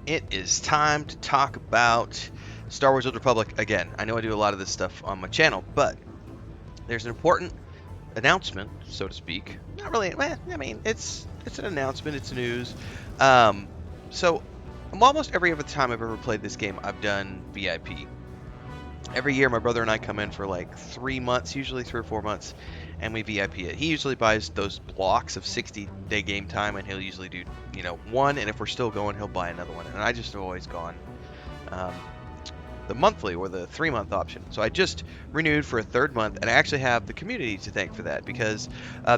It is time to talk about Star Wars: Old Republic again. I know I do a lot of this stuff on my channel, but there's an important announcement, so to speak. Not really. I mean, it's an announcement. It's news. Um, so almost every other time I've ever played this game, I've done VIP. Every year, my brother and I come in for like 3 months, usually 3 or 4 months, and we VIP it. He usually buys those blocks of 60-day game time, and he'll usually do, one, and if we're still going, he'll buy another one. And I just have always gone um, the monthly or the 3-month option. So I just renewed for a third month, and I actually have the community to thank for that because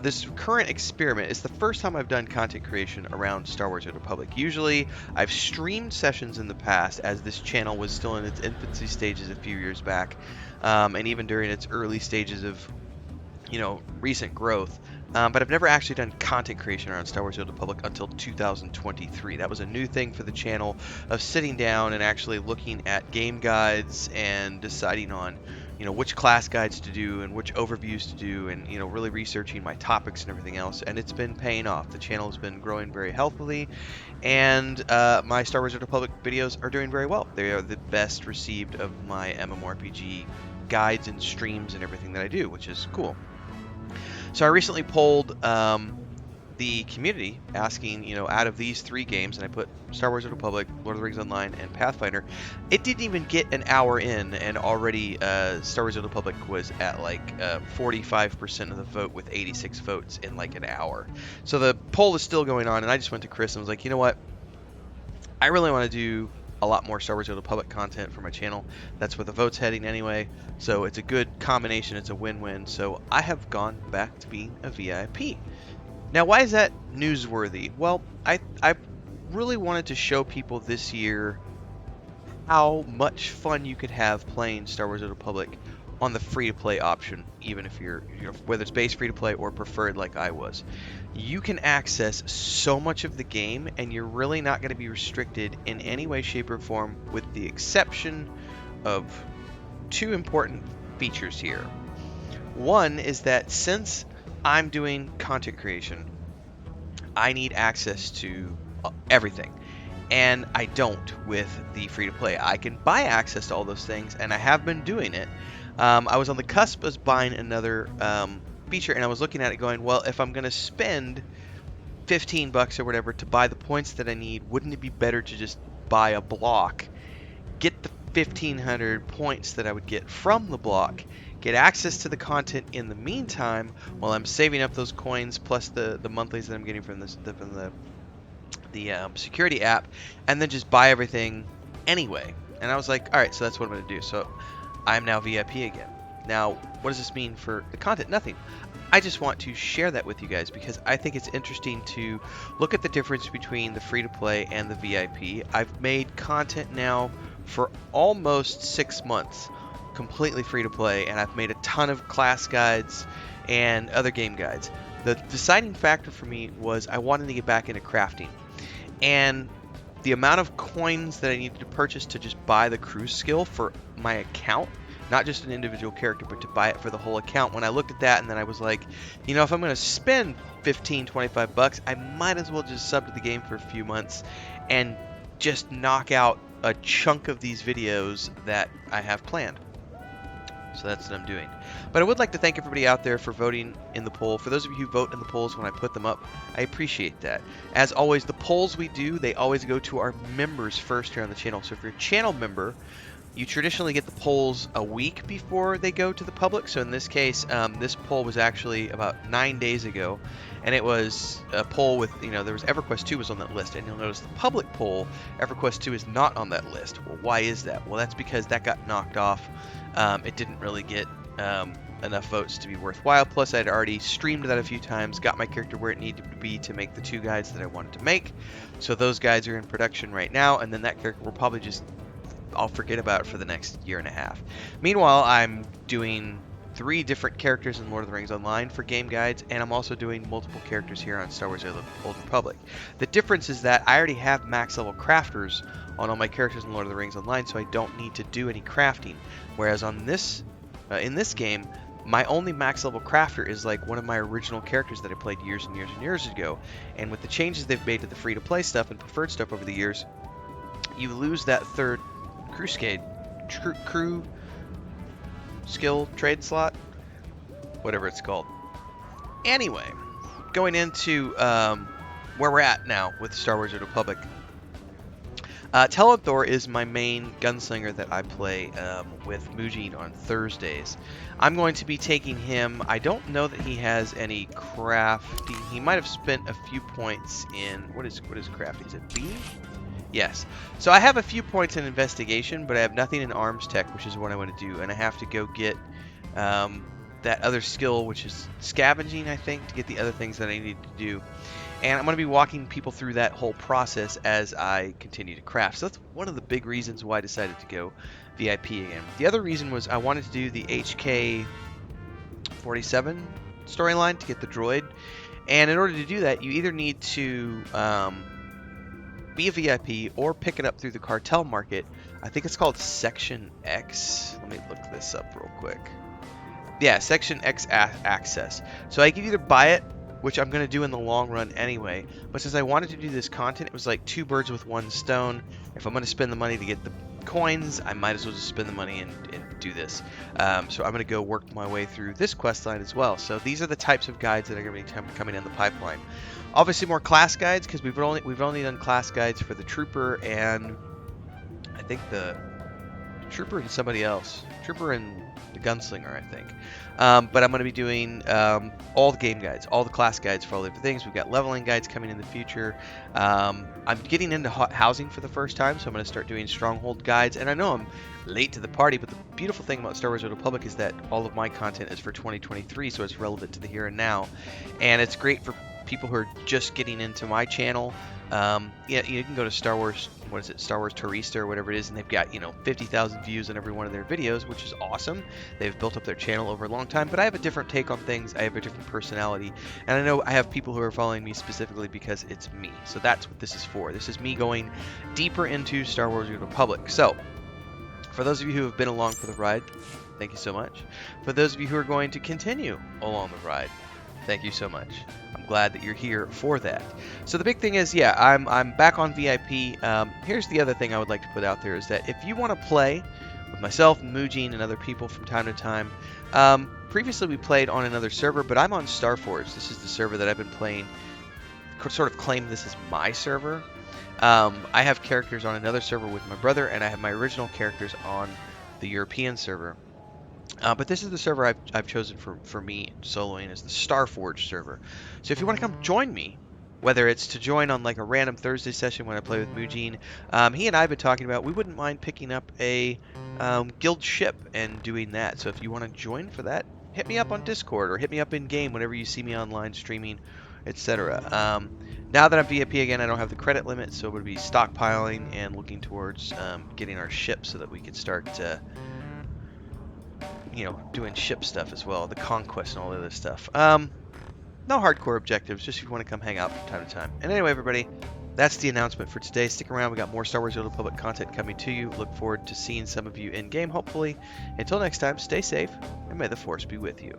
this current experiment is the first time I've done content creation around Star Wars: Old Republic. Usually, I've streamed sessions in the past as this channel was still in its infancy stages a few years back, and even during its early stages of recent growth. But I've never actually done content creation around Star Wars: Old Republic until 2023. That was a new thing for the channel of sitting down and actually looking at game guides and deciding on, which class guides to do and which overviews to do, and really researching my topics and everything else. And it's been paying off. The channel has been growing very healthily, and my Star Wars: Old Republic videos are doing very well. They are the best received of my MMORPG guides and streams and everything that I do, which is cool. So I recently polled the community asking, out of these 3 games, and I put Star Wars: Old Republic, Lord of the Rings Online, and Pathfinder. It didn't even get an hour in, and already Star Wars: Old Republic was at like 45% of the vote with 86 votes in like an hour. So the poll is still going on, and I just went to Chris and was like, you know what? I really want to do a lot more Star Wars: Old Republic content for my channel. That's where the vote's heading anyway, so it's a good combination. It's a win-win. So I have gone back to being a VIP. Now, why is that newsworthy? Well, I really wanted to show people this year how much fun you could have playing Star Wars: Old Republic on the free-to-play option, even if you're, whether it's base free-to-play or preferred like I was. You can access so much of the game, and you're really not going to be restricted in any way, shape, or form, with the exception of 2 important features here. One is that since I'm doing content creation, I need access to everything. And I don't with the free-to-play. I can buy access to all those things, and I have been doing it. I was on the cusp of buying another feature, and I was looking at it going, well, if I'm going to spend $15 or whatever to buy the points that I need, wouldn't it be better to just buy a block, get the 1,500 points that I would get from the block, get access to the content in the meantime while I'm saving up those coins plus the monthlies that I'm getting from the security app, and then just buy everything anyway. And I was like, all right, so that's what I'm going to do. So I'm now VIP again. Now, what does this mean for the content? Nothing. I just want to share that with you guys because I think it's interesting to look at the difference between the free-to-play and the VIP. I've made content now for almost 6 months completely free-to-play, and I've made a ton of class guides and other game guides. The deciding factor for me was I wanted to get back into crafting. And the amount of coins that I needed to purchase to just buy the cruise skill for my account, not just an individual character, but to buy it for the whole account. When I looked at that, and then I was like, if I'm going to spend $15-25, I might as well just sub to the game for a few months and just knock out a chunk of these videos that I have planned. So that's what I'm doing. But I would like to thank everybody out there for voting in the poll. For those of you who vote in the polls when I put them up, I appreciate that. As always, the polls we do, they always go to our members first here on the channel. So if you're a channel member, you traditionally get the polls a week before they go to the public. So in this case, this poll was actually about 9 days ago. And it was a poll with, there was EverQuest 2 was on that list. And you'll notice the public poll, EverQuest 2 is not on that list. Well, why is that? Well, that's because that got knocked off. It didn't really get enough votes to be worthwhile. Plus, I'd already streamed that a few times, got my character where it needed to be to make the 2 guides that I wanted to make. So those guides are in production right now, and then that character will probably I'll forget about it for the next year and a half. Meanwhile, I'm doing 3 different characters in Lord of the Rings Online for game guides, and I'm also doing multiple characters here on Star Wars: Old Republic. The difference is that I already have max level crafters on all my characters in Lord of the Rings Online, so I don't need to do any crafting. Whereas on this, in this game, my only max level crafter is like one of my original characters that I played years and years and years ago. And with the changes they've made to the free-to-play stuff and preferred stuff over the years, you lose that third crew skill trade slot, whatever it's called. Anyway, going into where we're at now with Star Wars: The Old Republic. SWTOR is my main gunslinger that I play with Mujin on Thursdays. I'm going to be taking him. I don't know that he has any crafting. He might have spent a few points in what is crafting? Is it B? Yes. So I have a few points in investigation, but I have nothing in arms tech, which is what I want to do, and I have to go get that other skill, which is scavenging, I think, to get the other things that I need to do. And I'm going to be walking people through that whole process as I continue to craft. So that's one of the big reasons why I decided to go VIP again. The other reason was I wanted to do the HK 47 storyline to get the droid. And in order to do that, you either need to be a VIP or pick it up through the cartel market. I think it's called Section X. Let me look this up real quick. Yeah, Section X access. So I can either buy it, which I'm going to do in the long run anyway. But since I wanted to do this content, it was like two birds with one stone. If I'm going to spend the money to get the coins, I might as well just spend the money and do this. So I'm going to go work my way through this quest line as well. So these are the types of guides that are going to be coming in the pipeline. Obviously more class guides, because we've only done class guides for the Trooper and I think the Trooper and somebody else. Trooper and the Gunslinger, I think. But I'm going to be doing all the game guides, all the class guides for all the different things. We've got leveling guides coming in the future. I'm getting into housing for the first time, so I'm going to start doing stronghold guides. And I know I'm late to the party, but the beautiful thing about Star Wars: The Old Republic is that all of my content is for 2023, so it's relevant to the here and now. And it's great for people who are just getting into my channel. Yeah, you can go to Star Wars, what is it, Star Wars Tourista or whatever it is, and they've got, 50,000 views on every one of their videos, which is awesome. They've built up their channel over a long time, but I have a different take on things. I have a different personality, and I know I have people who are following me specifically because it's me. So that's what this is for. This is me going deeper into Star Wars: The Old Republic. So, for those of you who have been along for the ride, thank you so much. For those of you who are going to continue along the ride, thank you so much. I'm glad that you're here for that. So the big thing is, yeah, I'm back on VIP. Here's the other thing I would like to put out there is that if you want to play with myself, Mujin, and other people from time to time, previously we played on another server, but I'm on Starforge. This is the server that I've been playing, sort of claim this is my server. I have characters on another server with my brother, and I have my original characters on the European server. But this is the server I've chosen for me soloing as the Starforge server. So if you want to come join me, whether it's to join on like a random Thursday session when I play with Mujin, he and I have been talking about we wouldn't mind picking up a guild ship and doing that. So if you want to join for that, hit me up on Discord or hit me up in game whenever you see me online streaming, etc. Now that I'm VIP again, I don't have the credit limit, so we'll be stockpiling and looking towards getting our ship so that we can start doing ship stuff as well, the conquest and all the other stuff. No hardcore objectives, just if you want to come hang out from time to time. And anyway, everybody, that's the announcement for today. Stick around, we got more Star Wars: The Old Republic content coming to you. Look forward to seeing some of you in game, hopefully. Until next time, stay safe, and may the Force be with you.